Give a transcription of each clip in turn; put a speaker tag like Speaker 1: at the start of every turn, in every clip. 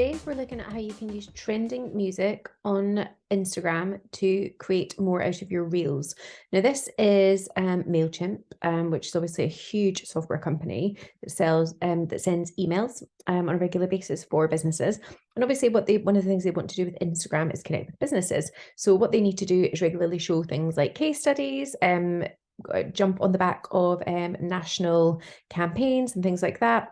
Speaker 1: Today, we're looking at how you can use trending music on Instagram to create more out of your reels. Now, this is mailchimp, which is obviously a huge software company that sends emails on a regular basis for businesses. And obviously, one of the things they want to do with Instagram is connect with businesses. So what they need to do is regularly show things like case studies, jump on the back of national campaigns and things like that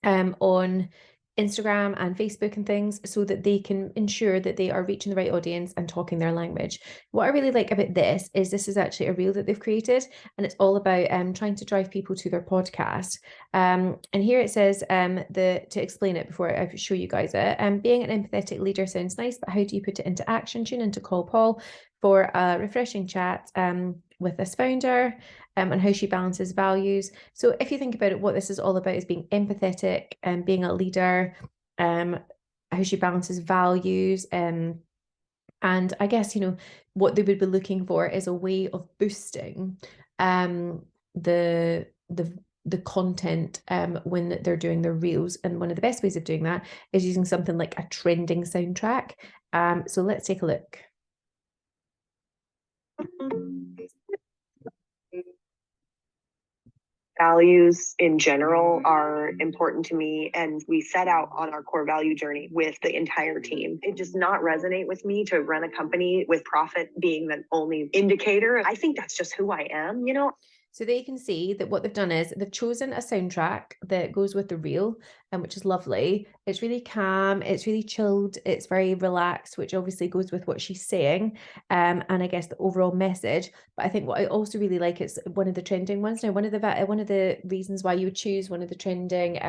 Speaker 1: on Instagram and Facebook and things, so that they can ensure that they are reaching the right audience and talking their language. What I really like about this is actually a reel that they've created, and it's all about trying to drive people to their podcast. And here it says to explain it before I show you guys it. Being an empathetic leader sounds nice, but how do you put it into action? Tune into Call Paul for a refreshing chat with this founder and how she balances values. So if you think about it, what this is all about is being empathetic and being a leader, how she balances values. And I guess, what they would be looking for is a way of boosting the content when they're doing their reels. And one of the best ways of doing that is using something like a trending soundtrack. So let's take a look.
Speaker 2: Values in general are important to me, and we set out on our core value journey with the entire team. It does not resonate with me to run a company with profit being the only indicator. I think that's just who I am,
Speaker 1: So there you can see that what they've done is they've chosen a soundtrack that goes with the reel, which is lovely. It's really calm, it's really chilled, it's very relaxed, which obviously goes with what she's saying, and I guess the overall message. But I think what I also really like is one of the trending ones. Now, one of the reasons why you would choose one of the trending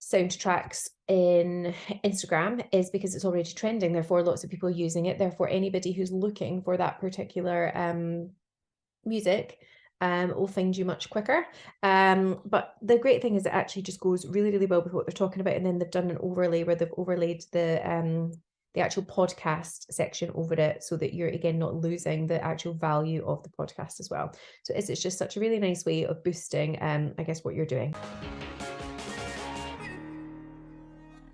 Speaker 1: soundtracks in Instagram is because it's already trending. Therefore, lots of people are using it. Therefore, anybody who's looking for that particular music will find you much quicker. But the great thing is it actually just goes really, really well with what they're talking about. And then they've done an overlay where they've overlaid the actual podcast section over it, so that you're again not losing the actual value of the podcast as well. So it's just such a really nice way of boosting I guess what you're doing.